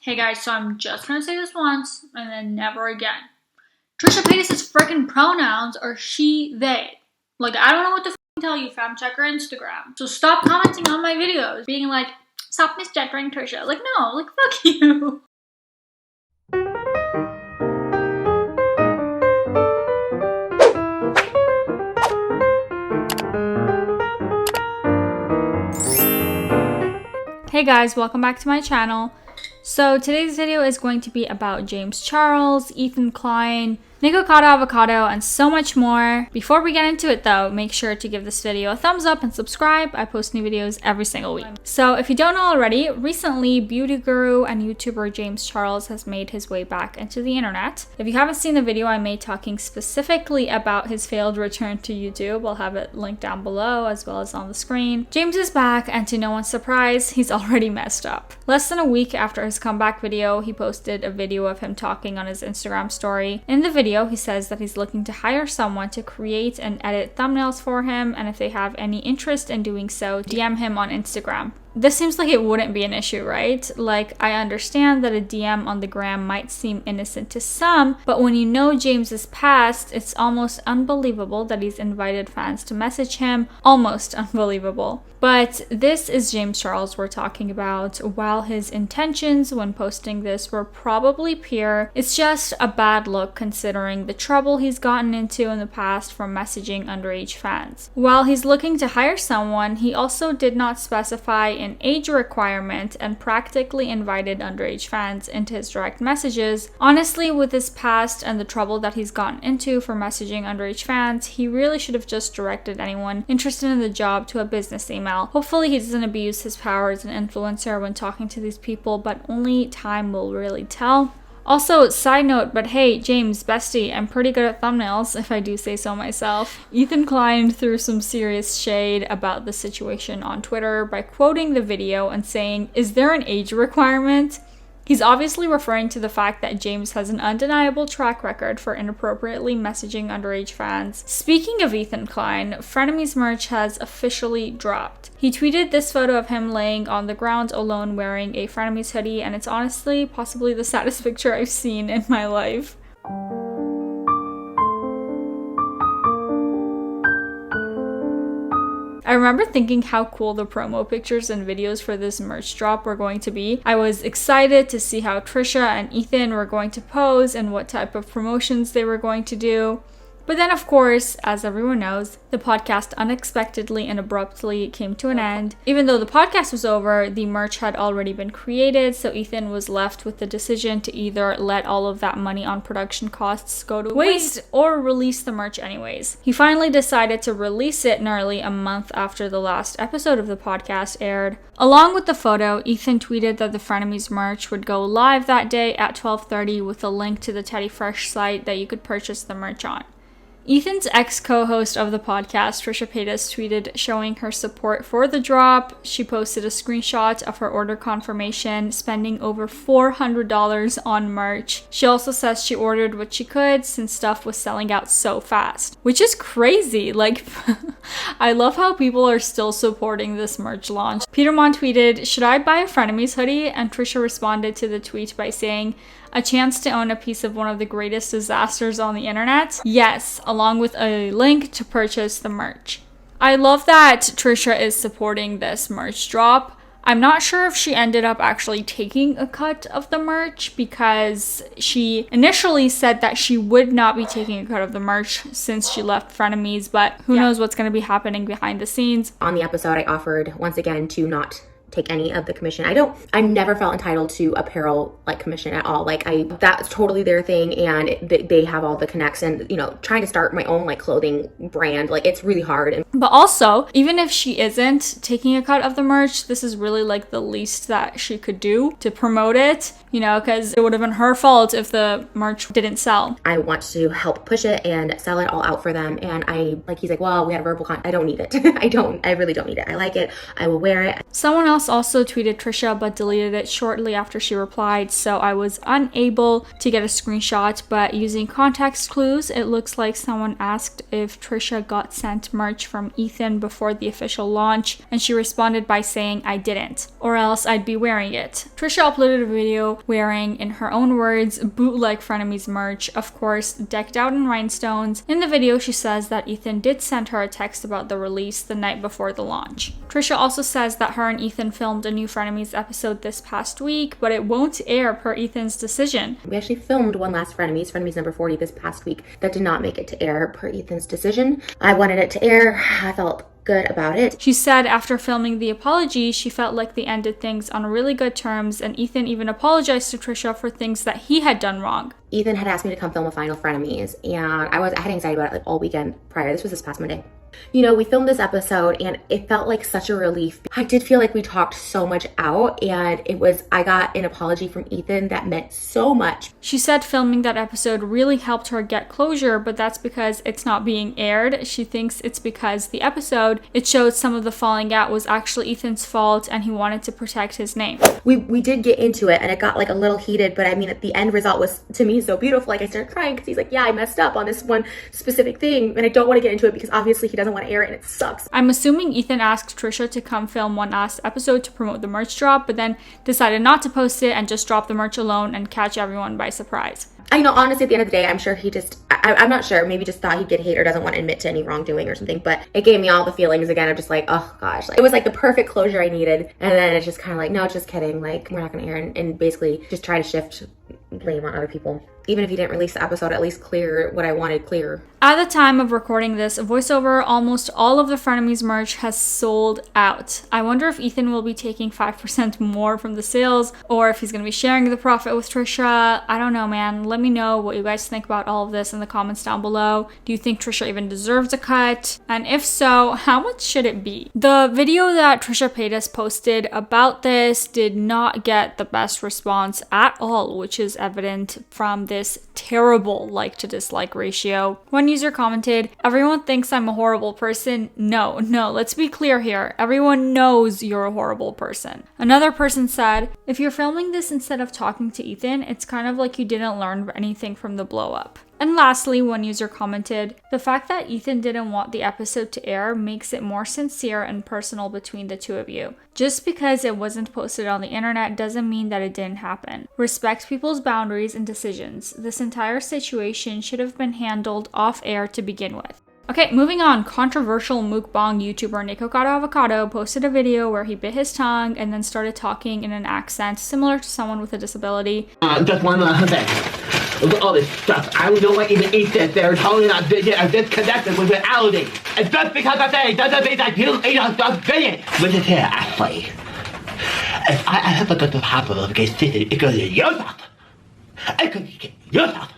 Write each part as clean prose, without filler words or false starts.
Hey guys, so I'm just gonna say this once and then never again. Trisha Paytas' freaking pronouns are she, they. Like, I don't know what to tell you, fam. Check her Instagram. So stop commenting on my videos, being like, stop misgendering Trisha. Like, no, like, fuck you. Hey guys, welcome back to my channel. So today's video is going to be about James Charles, Ethan Klein, Nico Cotto Avocado, and so much more. Before we get into it though, make sure to give this video a thumbs up and subscribe. I post new videos every single week. So if you don't know already, recently beauty guru and YouTuber James Charles has made his way back into the internet. If you haven't seen the video I made talking specifically about his failed return to YouTube, I'll have it linked down below as well as on the screen. James is back, and to no one's surprise, he's already messed up. Less than a week after his comeback video, he posted a video of him talking on his Instagram story. In the video, he says that he's looking to hire someone to create and edit thumbnails for him, and if they have any interest in doing so, DM him on Instagram. This seems like it wouldn't be an issue, right? Like, I understand that a DM on the gram might seem innocent to some, but when you know James's past, it's almost unbelievable that he's invited fans to message him. Almost unbelievable. But this is James Charles we're talking about. While his intentions when posting this were probably pure, it's just a bad look considering the trouble he's gotten into in the past from messaging underage fans. While he's looking to hire someone, he also did not specify an age requirement and practically invited underage fans into his direct messages. Honestly, with his past and the trouble that he's gotten into for messaging underage fans, he really should have just directed anyone interested in the job to a business email. Hopefully he doesn't abuse his power as an influencer when talking to these people, but only time will really tell. Also, side note, but hey, James, bestie, I'm pretty good at thumbnails, if I do say so myself. Ethan Klein threw some serious shade about the situation on Twitter by quoting the video and saying, "Is there an age requirement?" He's obviously referring to the fact that James has an undeniable track record for inappropriately messaging underage fans. Speaking of Ethan Klein, Frenemies merch has officially dropped. He tweeted this photo of him laying on the ground alone wearing a Frenemies hoodie, and it's honestly possibly the saddest picture I've seen in my life. I remember thinking how cool the promo pictures and videos for this merch drop were going to be. I was excited to see how Trisha and Ethan were going to pose and what type of promotions they were going to do. But then, of course, as everyone knows, the podcast unexpectedly and abruptly came to an end. Even though the podcast was over, the merch had already been created, so Ethan was left with the decision to either let all of that money on production costs go to waste or release the merch anyways. He finally decided to release it nearly a month after the last episode of the podcast aired. Along with the photo, Ethan tweeted that the Frenemies merch would go live that day at 12:30 with a link to the Teddy Fresh site that you could purchase the merch on. Ethan's ex-co-host of the podcast, Trisha Paytas, tweeted showing her support for the drop. She posted a screenshot of her order confirmation, spending over $400 on merch. She also says she ordered what she could since stuff was selling out so fast, which is crazy. Like, I love how people are still supporting this merch launch. Petermon tweeted, "Should I buy a Frenemies hoodie?" And Trisha responded to the tweet by saying, "A chance to own a piece of one of the greatest disasters on the internet? Yes," along with a link to purchase the merch. I love that Trisha is supporting this merch drop. I'm not sure if she ended up actually taking a cut of the merch because she initially said that she would not be taking a cut of the merch since she left Frenemies, but who knows what's going to be happening behind the scenes. On the episode, I offered once again to not take any of the commission. I never felt entitled to apparel like commission at all. Like that's totally their thing, and they have all the connects, and you know, trying to start my own like clothing brand, like it's really hard. But also, even if she isn't taking a cut of the merch, this is really like the least that she could do to promote it, you know, because it would have been her fault if the merch didn't sell. I want to help push it and sell it all out for them, and he's like, well, we had a verbal I don't need it. I really don't need it. I like it. I will wear it. Someone else else also tweeted Trisha but deleted it shortly after she replied, so I was unable to get a screenshot, but using context clues, it looks like someone asked if Trisha got sent merch from Ethan before the official launch, and she responded by saying, "I didn't, or else I'd be wearing it." Trisha uploaded a video wearing, in her own words, bootleg Frenemies merch, of course, decked out in rhinestones. In the video, she says that Ethan did send her a text about the release the night before the launch. Trisha also says that her and Ethan filmed a new Frenemies episode this past week, but it won't air per Ethan's decision. We actually filmed one last Frenemies number 40 this past week that did not make it to air per Ethan's decision. I wanted it to air. I felt good about it. She said after filming the apology, she felt like they ended things on really good terms, and Ethan even apologized to Trisha for things that he had done wrong. Ethan had asked me to come film a final Frenemies, and I had anxiety about it like all weekend prior. This was this past Monday. You know, we filmed this episode and it felt like such a relief. I did feel like we talked so much out, and I got an apology from Ethan that meant so much. She said filming that episode really helped her get closure, but that's because it's not being aired. She thinks it's because the episode, it showed some of the falling out was actually Ethan's fault and he wanted to protect his name. We did get into it and it got like a little heated, but I mean, the end result was to me so beautiful. Like I started crying because he's like, yeah, I messed up on this one specific thing, and I don't want to get into it because obviously he doesn't want to air it and it sucks. I'm assuming Ethan asked Trisha to come film one last episode to promote the merch drop, but then decided not to post it and just drop the merch alone and catch everyone by surprise. I know, honestly, at the end of the day, I'm sure he just, I'm not sure, maybe just thought he'd get hate or doesn't want to admit to any wrongdoing or something, but it gave me all the feelings again of just like, oh gosh, it was like the perfect closure I needed. And then it's just kind of like, no, just kidding, like we're not going to air, and basically just try to shift blame on other people. Even if you didn't release the episode, at least clear what I wanted clear. At the time of recording this voiceover, almost all of the Frenemies merch has sold out. I wonder if Ethan will be taking 5% more from the sales, or if he's going to be sharing the profit with Trisha. I don't know, man. Let me know what you guys think about all of this in the comments down below. Do you think Trisha even deserves a cut? And if so, how much should it be? The video that Trisha Paytas posted about this did not get the best response at all, which is evident from this terrible like to dislike ratio. One user commented, "Everyone thinks I'm a horrible person." No, let's be clear here. Everyone knows you're a horrible person. Another person said, "If you're filming this instead of talking to Ethan, it's kind of like you didn't learn anything from the blow up." And lastly, one user commented, "The fact that Ethan didn't want the episode to air makes it more sincere and personal between the two of you. Just because it wasn't posted on the internet doesn't mean that it didn't happen. Respect people's boundaries and decisions. This entire situation should have been handled off air to begin with." Okay, moving on. Controversial mukbang YouTuber Nikocado Avocado posted a video where he bit his tongue and then started talking in an accent similar to someone with a disability. Just one thing. Look at all this stuff. I don't want you to eat this. They're totally not disconnected with reality. And just because I say it doesn't mean that you eat a stuff vegan. Listen here, Ashley. If I have to happen of get sick, it goes to your mouth. It goes to your mouth.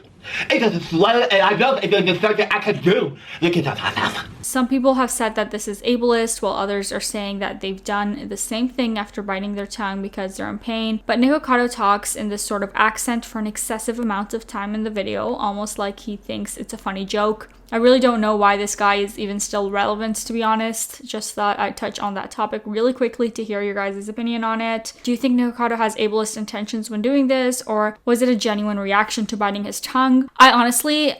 It doesn't slow, and I know it's something I can do. Look at that. Some people have said that this is ableist, while others are saying that they've done the same thing after biting their tongue because they're in pain. But Nikocado talks in this sort of accent for an excessive amount of time in the video, almost like he thinks it's a funny joke. I really don't know why this guy is even still relevant, to be honest. Just thought I'd touch on that topic really quickly to hear your guys' opinion on it. Do you think Nikocado has ableist intentions when doing this, or was it a genuine reaction to biting his tongue? I honestly...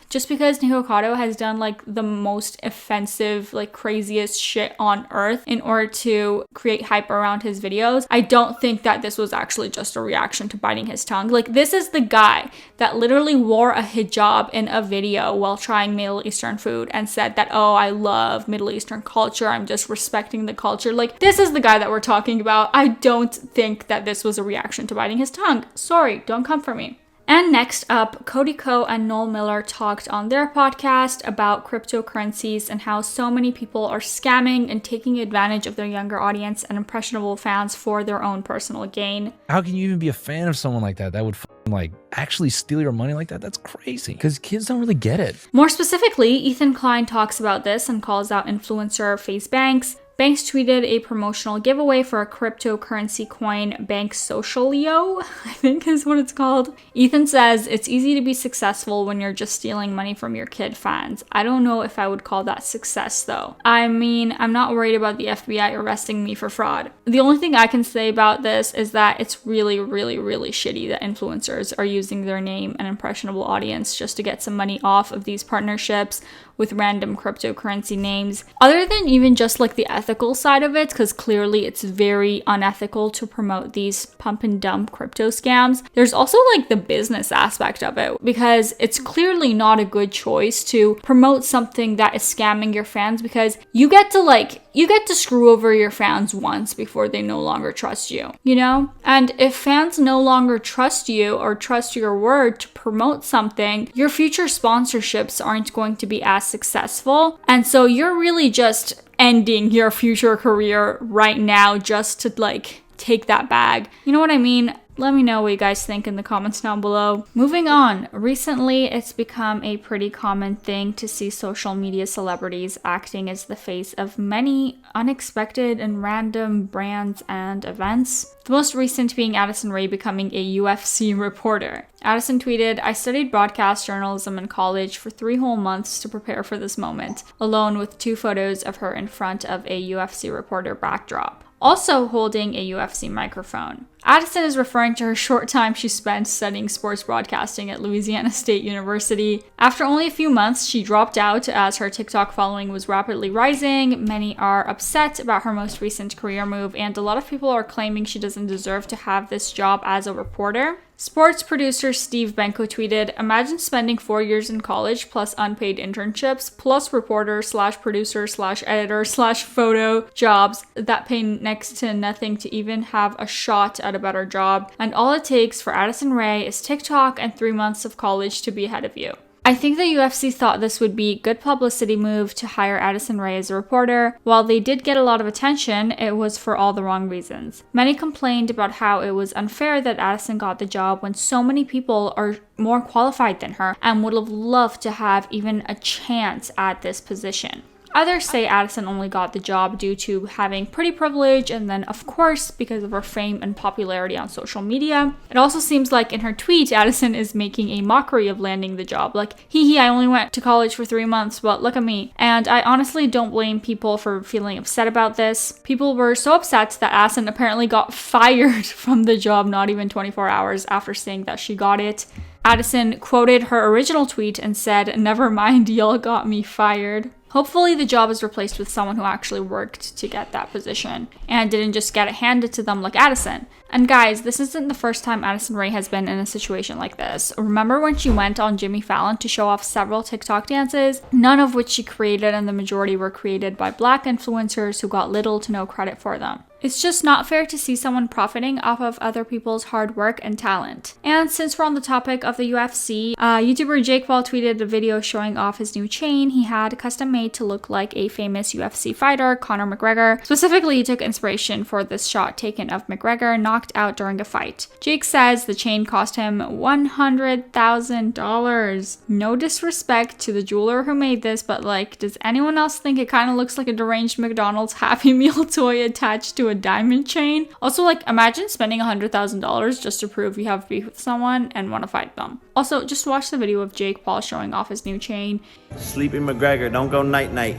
Just because Nikocado has done like the most offensive, like craziest shit on earth in order to create hype around his videos, I don't think that this was actually just a reaction to biting his tongue. Like, this is the guy that literally wore a hijab in a video while trying Middle Eastern food and said that, oh, I love Middle Eastern culture, I'm just respecting the culture. Like, this is the guy that we're talking about. I don't think that this was a reaction to biting his tongue. Sorry, don't come for me. And next up, Cody Ko and Noel Miller talked on their podcast about cryptocurrencies and how so many people are scamming and taking advantage of their younger audience and impressionable fans for their own personal gain. How can you even be a fan of someone like that? That would like actually steal your money like that? That's crazy. Because kids don't really get it. More specifically, Ethan Klein talks about this and calls out influencer FaZe Banks. Banks tweeted a promotional giveaway for a cryptocurrency coin, Bank Socialio, I think is what it's called. Ethan says, it's easy to be successful when you're just stealing money from your kid fans. I don't know if I would call that success though. I mean, I'm not worried about the FBI arresting me for fraud. The only thing I can say about this is that it's really, really, really shitty that influencers are using their name and impressionable audience just to get some money off of these partnerships with random cryptocurrency names. Other than even just like the ethical side of it, because clearly it's very unethical to promote these pump and dump crypto scams, there's also like the business aspect of it, because it's clearly not a good choice to promote something that is scamming your fans, because you get to screw over your fans once before they no longer trust you, you know? And if fans no longer trust you or trust your word to promote something, your future sponsorships aren't going to be as successful. And so you're really just ending your future career right now just to like take that bag. You know what I mean? Let me know what you guys think in the comments down below. Moving on, recently it's become a pretty common thing to see social media celebrities acting as the face of many unexpected and random brands and events. The most recent being Addison Rae becoming a UFC reporter. Addison tweeted, I studied broadcast journalism in college for 3 whole months to prepare for this moment, alone with 2 photos of her in front of a UFC reporter backdrop, also holding a UFC microphone. Addison is referring to her short time she spent studying sports broadcasting at Louisiana State University. After only a few months, she dropped out as her TikTok following was rapidly rising. Many are upset about her most recent career move, and a lot of people are claiming she doesn't deserve to have this job as a reporter. Sports producer Steve Benko tweeted, imagine spending 4 years in college plus unpaid internships plus reporter / producer / editor / photo jobs that pay next to nothing to even have a shot at a better job. And all it takes for Addison Rae is TikTok and 3 months of college to be ahead of you. I think the UFC thought this would be a good publicity move to hire Addison Rae as a reporter. While they did get a lot of attention, it was for all the wrong reasons. Many complained about how it was unfair that Addison got the job when so many people are more qualified than her and would have loved to have even a chance at this position. Others say Addison only got the job due to having pretty privilege and then, of course, because of her fame and popularity on social media. It also seems like in her tweet, Addison is making a mockery of landing the job. Like, hee, I only went to college for 3 months, but look at me. And I honestly don't blame people for feeling upset about this. People were so upset that Addison apparently got fired from the job not even 24 hours after saying that she got it. Addison quoted her original tweet and said, never mind, y'all got me fired. Hopefully the job is replaced with someone who actually worked to get that position and didn't just get it handed to them like Addison. And guys, this isn't the first time Addison Rae has been in a situation like this. Remember when she went on Jimmy Fallon to show off several TikTok dances, none of which she created, and the majority were created by Black influencers who got little to no credit for them. It's just not fair to see someone profiting off of other people's hard work and talent. And since we're on the topic of the UFC, YouTuber Jake Paul tweeted a video showing off his new chain he had custom made to look like a famous UFC fighter, Conor McGregor. Specifically, he took inspiration for this shot taken of McGregor knocked out during a fight. Jake says the chain cost him $100,000. No disrespect to the jeweler who made this, but like, does anyone else think it kind of looks like a deranged McDonald's Happy Meal toy attached to a diamond chain? Also, like, imagine spending $100,000 just to prove you have beef with someone and want to fight them. Also, just watch the video of Jake Paul showing off his new chain. Sleepy McGregor, don't go night-night.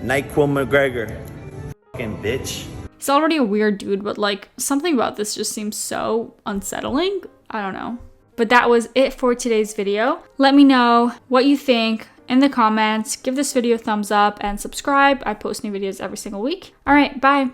NyQuil McGregor. Fucking bitch. He's already a weird dude, but like, something about this just seems so unsettling. I don't know. But that was it for today's video. Let me know what you think in the comments. Give this video a thumbs up and subscribe. I post new videos every single week. All right, bye.